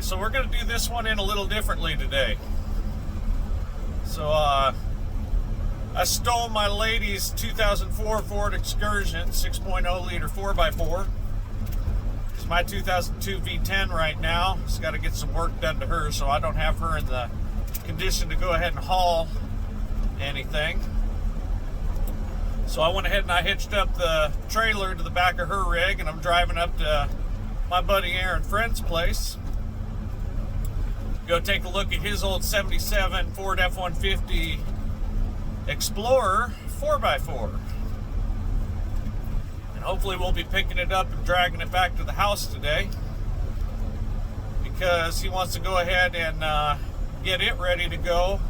Alright, so we're going to do this one in a little differently today. So, I stole my lady's 2004 Ford Excursion 6.0 liter 4x4. It's my 2002 V10 right now. It's got to get some work done to her, so I don't have her in the condition to go ahead and haul anything. So I went ahead and I hitched up the trailer to the back of her rig, and I'm driving up to my buddy Aaron Friend's place. Go take a look at his old 77 Ford F150 Explorer 4x4. And hopefully we'll be picking it up and dragging it back to the house today, because he wants to go ahead and get it ready to go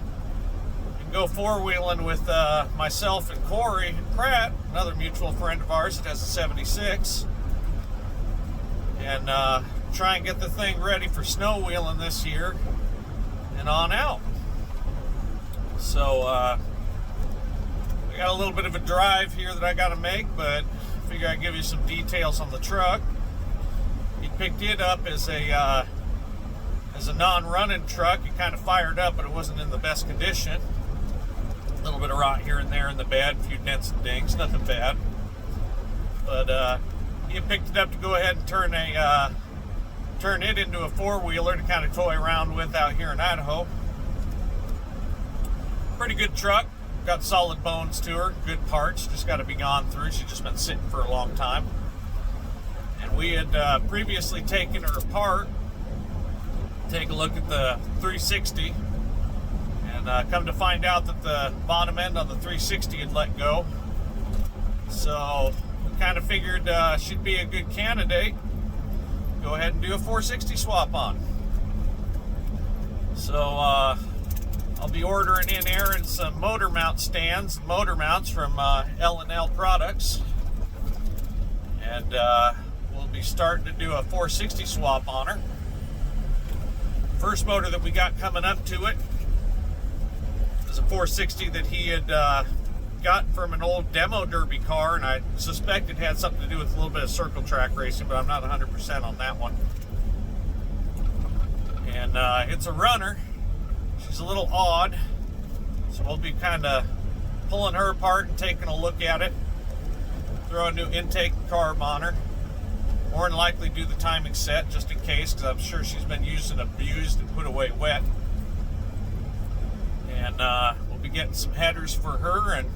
and go four-wheeling with myself and Corey Pratt, another mutual friend of ours that has a 76, and try and get the thing ready for snow wheeling this year and on out. So I got a little bit of a drive here that I got to make, but I figure I'd give you some details on the truck. He picked it up as a non-running truck. It kind of fired up, but it wasn't in the best condition. A little bit of rot here and there in the bed, a few dents and dings, nothing bad. But he picked it up to go ahead and turn it into a four-wheeler to kind of toy around with out here in Idaho. Pretty good truck, got solid bones to her, good parts, just got to be gone through. She's just been sitting for a long time. And we had previously taken her apart, take a look at the 360, and come to find out that the bottom end on the 360 had let go. So we kind of figured she'd be a good candidate. Go ahead and do a 460 swap on. So I'll be ordering in Aaron some motor mount stands, motor mounts from L&L Products, and we'll be starting to do a 460 swap on her. First motor that we got coming up to it is a 460 that he had got from an old demo derby car, and I suspect it had something to do with a little bit of circle track racing, but I'm not 100% on that one. And it's a runner. She's a little odd, so we'll be kind of pulling her apart and taking a look at it, throw a new intake carb on her, more than likely do the timing set just in case, because I'm sure she's been used and abused and put away wet. And we'll be getting some headers for her and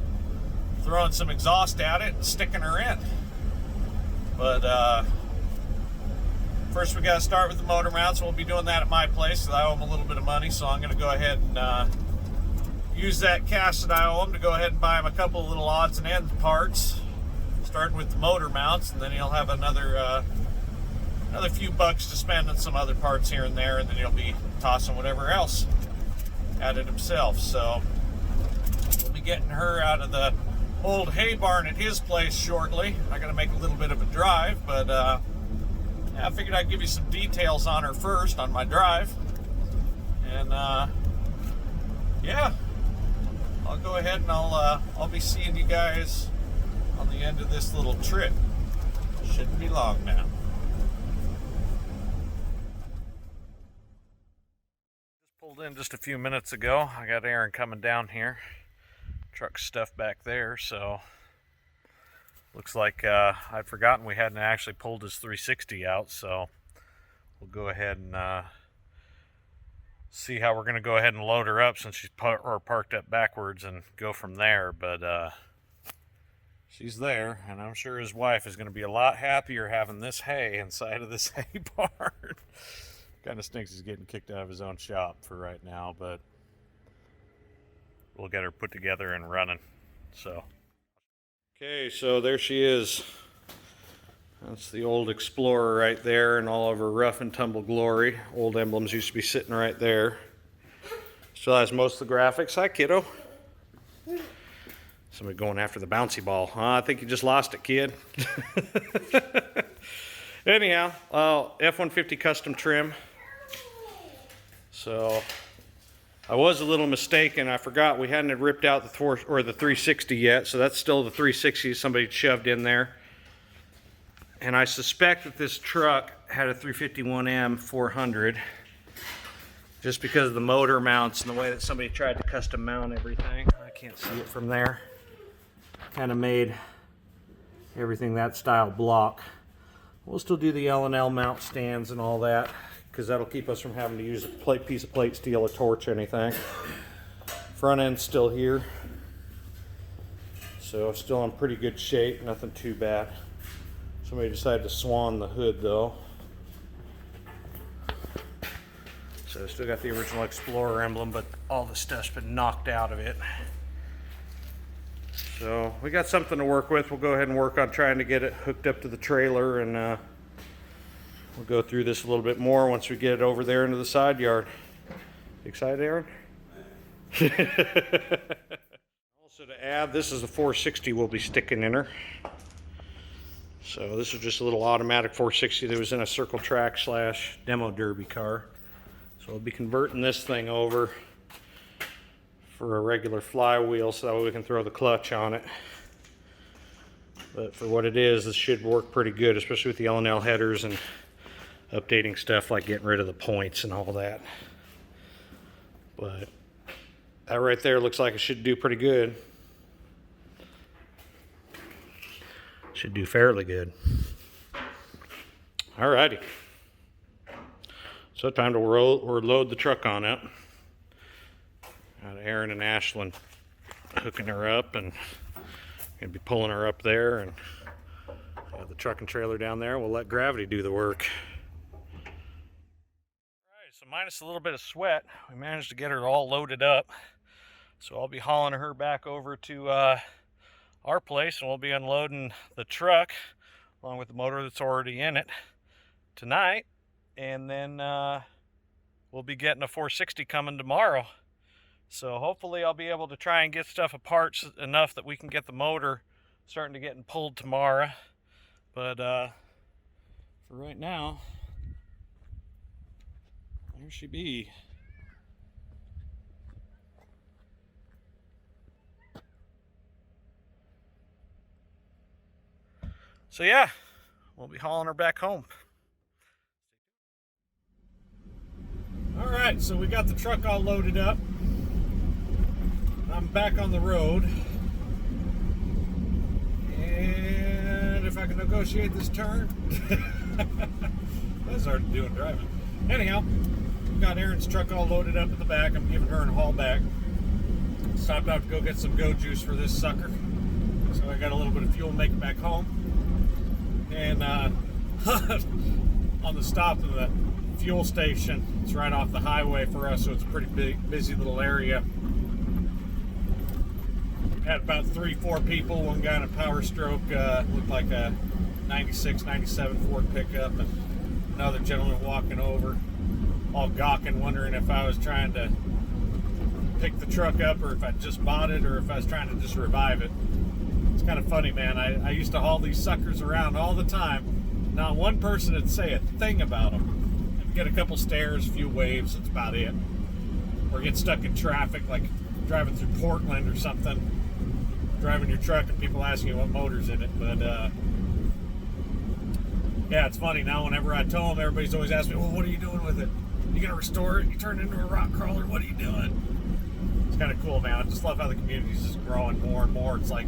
throwing some exhaust at it and sticking her in. But first we got to start with the motor mounts. We'll be doing that at my place because I owe them a little bit of money, so I'm going to go ahead and use that cash that I owe him to go ahead and buy him a couple of little odds and ends parts, starting with the motor mounts, and then he'll have another few bucks to spend on some other parts here and there, and then he'll be tossing whatever else at it himself. So we'll be getting her out of the old hay barn at his place shortly. I got to make a little bit of a drive, but yeah, I figured I'd give you some details on her first on my drive, and yeah, I'll go ahead and I'll be seeing you guys on the end of this little trip. Shouldn't be long now. Just pulled in just a few minutes ago. I got Aaron coming down here. Truck stuff back there, so looks like I'd forgotten we hadn't actually pulled his 360 out, so we'll go ahead and see how we're going to go ahead and load her up since she's parked up backwards and go from there. But she's there, and I'm sure his wife is going to be a lot happier having this hay inside of this hay barn. Kind of stinks he's getting kicked out of his own shop for right now, but we'll get her put together and running. So okay, so there she is. That's the old Explorer right there in all of her rough and tumble glory. Old emblems used to be sitting right there. Still has most of the graphics. Hi, kiddo. Somebody going after the bouncy ball. I think you just lost it, kid. Anyhow, F150 custom trim. So I was a little mistaken. I forgot we hadn't ripped out the 360 yet, so that's still the 360 somebody shoved in there. And I suspect that this truck had a 351M 400, just because of the motor mounts and the way that somebody tried to custom mount everything. I can't see it from there. Kind of made everything that style block. We'll still do the L&L mount stands and all that, because that'll keep us from having to use a piece of plate steel, a torch, anything. Front end's still here, so still in pretty good shape, nothing too bad. Somebody decided to swan the hood though. So still got the original Explorer emblem, but all the stuff's been knocked out of it. So we got something to work with. We'll go ahead and work on trying to get it hooked up to the trailer, and we'll go through this a little bit more once we get it over there into the side yard. Excited, Aaron? Also to add, this is a 460 we'll be sticking in her. So this is just a little automatic 460 that was in a circle track / demo derby car. So we'll be converting this thing over for a regular flywheel so that way we can throw the clutch on it. But for what it is, this should work pretty good, especially with the L&L headers and updating stuff like getting rid of the points and all that. But that right there looks like it should do pretty good. Should do fairly good. Alrighty. So time to load the truck on up. Got Aaron and Ashlyn hooking her up, and gonna be pulling her up there, and have the truck and trailer down there. We'll let gravity do the work. Alright, so minus a little bit of sweat, we managed to get her all loaded up. So I'll be hauling her back over to our place, and we'll be unloading the truck along with the motor that's already in it tonight. And then we'll be getting a 460 coming tomorrow. So hopefully I'll be able to try and get stuff apart enough that we can get the motor starting to get pulled tomorrow. But for right now, there she be. So yeah, we'll be hauling her back home. All right, so we got the truck all loaded up. I'm back on the road. And if I can negotiate this turn, that's hard to do in driving. Anyhow, got Aaron's truck all loaded up in the back. I'm giving her a haul back. Stopped out to go get some go juice for this sucker. So I got a little bit of fuel to make it back home. And on the stop of the fuel station, it's right off the highway for us, so it's a pretty big, busy little area. Had about 3-4 people, one guy in a Power Stroke, looked like a 96, 97 Ford pickup, and another gentleman walking over, all gawking, wondering if I was trying to pick the truck up, or if I just bought it, or if I was trying to just revive it. It's kind of funny, man. I used to haul these suckers around all the time. Not one person would say a thing about them. I'd get a couple stares, a few waves, that's about it. Or get stuck in traffic, like driving through Portland or something, driving your truck and people asking you what motor's in it. But yeah, it's funny now. Whenever I tow them, everybody's always asking me, well, what are you doing with it? You gonna restore it? You turn it into a rock crawler? What are you doing? It's kind of cool, man. I just love how the community's just growing more and more. It's like,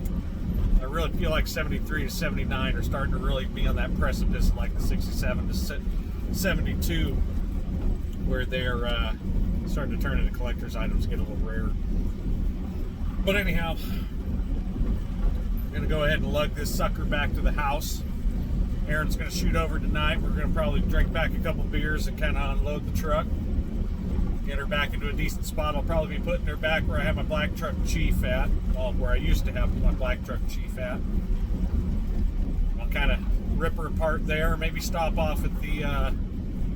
I really feel like 73 to 79 are starting to really be on that precipice, like the 67 to 72, where they're starting to turn into collector's items, get a little rare. But anyhow, I'm going to go ahead and lug this sucker back to the house. Aaron's going to shoot over tonight. We're going to probably drink back a couple beers and kind of unload the truck, get her back into a decent spot. I'll probably be putting her back where I have my black truck Chief at, well, where I used to have my black truck Chief at. I'll kind of rip her apart there, maybe stop off at the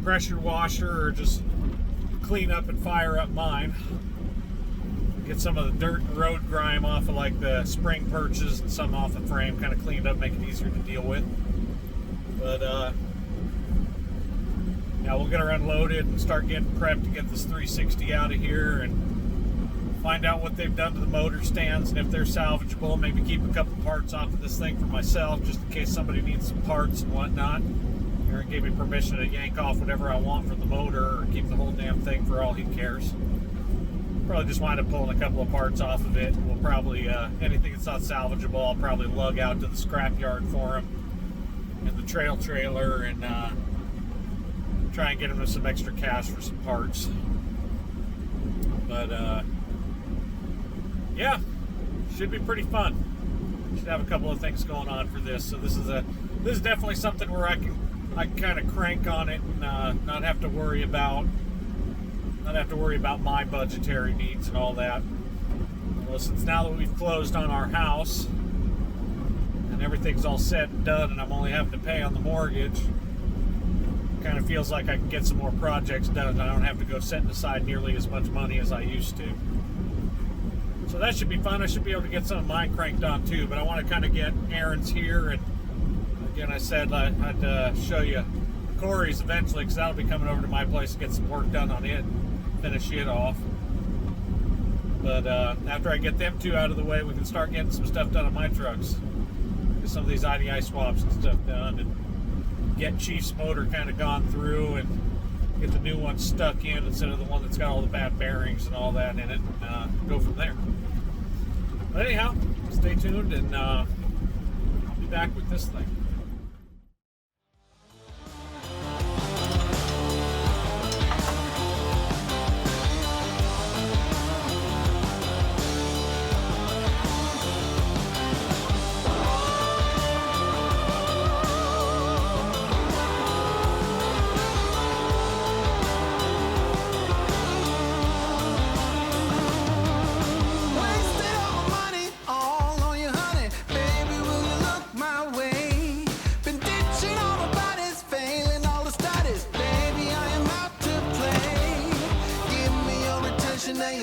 pressure washer, or just clean up and fire up mine. Get some of the dirt and road grime off of like the spring perches and some off the frame, kind of cleaned up, make it easier to deal with. But yeah, we'll get her unloaded and start getting prepped to get this 360 out of here, and find out what they've done to the motor stands and if they're salvageable. Maybe keep a couple parts off of this thing for myself, just in case somebody needs some parts and whatnot. Aaron gave me permission to yank off whatever I want from the motor or keep the whole damn thing for all he cares. Probably just wind up pulling a couple of parts off of it. We'll probably, anything that's not salvageable, I'll probably lug out to the scrap yard for him and the trailer and try and get him some extra cash for some parts. But yeah, should be pretty fun. Should have a couple of things going on for this. So this is definitely something where I can kind of crank on it and not have to worry about my budgetary needs and all that. Well, since now that we've closed on our house and everything's all set and done and I'm only having to pay on the mortgage, it kind of feels like I can get some more projects done and I don't have to go setting aside nearly as much money as I used to. So that should be fun. I should be able to get some of mine cranked on too, but I want to kind of get Aaron's here, and again I said I'd show you Corey's eventually, because that'll be coming over to my place to get some work done on it, finish it off. But after I get them two out of the way, we can start getting some stuff done on my trucks. Get some of these IDI swaps and stuff done, and get Chief's motor kind of gone through, and get the new one stuck in instead of the one that's got all the bad bearings and all that in it, and go from there. But anyhow, stay tuned, and I'll be back with this thing.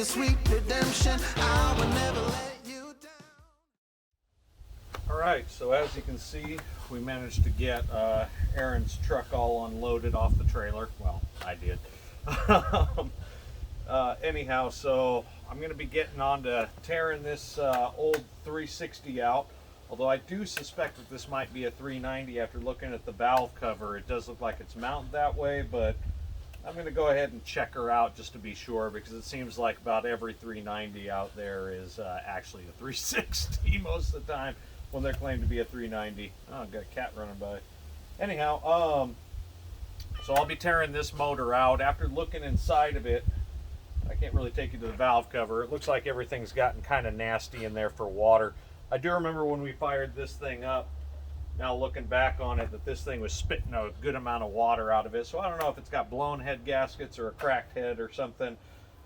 Sweet redemption, I will never let you down. Alright, so as you can see, we managed to get Aaron's truck all unloaded off the trailer. Well, I did. Anyhow, so I'm going to be getting on to tearing this old 360 out. Although I do suspect that this might be a 390 after looking at the valve cover. It does look like it's mounted that way, but I'm going to go ahead and check her out just to be sure, because it seems like about every 390 out there is actually a 360 most of the time when they're claimed to be a 390. Oh, I've got a cat running by. Anyhow, so I'll be tearing this motor out. After looking inside of it, I can't really take you to the valve cover. It looks like everything's gotten kind of nasty in there for water. I do remember when we fired this thing up, now looking back on it, that this thing was spitting a good amount of water out of it. So I don't know if it's got blown head gaskets or a cracked head or something,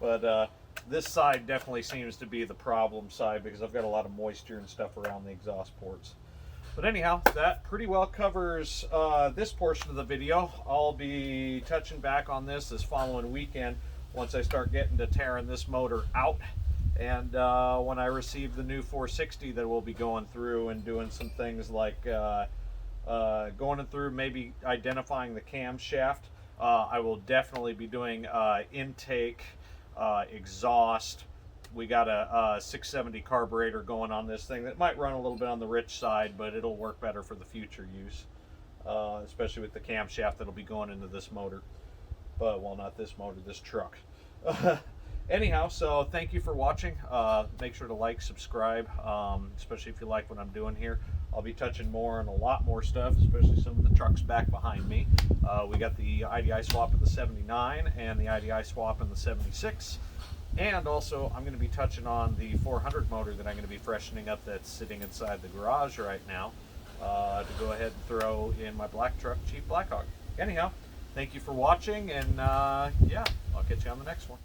but this side definitely seems to be the problem side, because I've got a lot of moisture and stuff around the exhaust ports. But anyhow, that pretty well covers this portion of the video. I'll be touching back on this following weekend once I start getting to tearing this motor out. And when I receive the new 460 that we'll be going through and doing some things like going through, maybe identifying the camshaft. I will definitely be doing intake, exhaust. We got a 670 carburetor going on this thing that might run a little bit on the rich side, but it'll work better for the future use, especially with the camshaft that'll be going into this motor. But, well, not this motor, this truck. Anyhow, so thank you for watching. Make sure to like, subscribe, especially if you like what I'm doing here. I'll be touching more on a lot more stuff, especially some of the trucks back behind me. We got the IDI swap in the 79 and the IDI swap in the 76. And also, I'm going to be touching on the 400 motor that I'm going to be freshening up that's sitting inside the garage right now to go ahead and throw in my black truck, Chief Blackhawk. Anyhow, thank you for watching, and yeah, I'll catch you on the next one.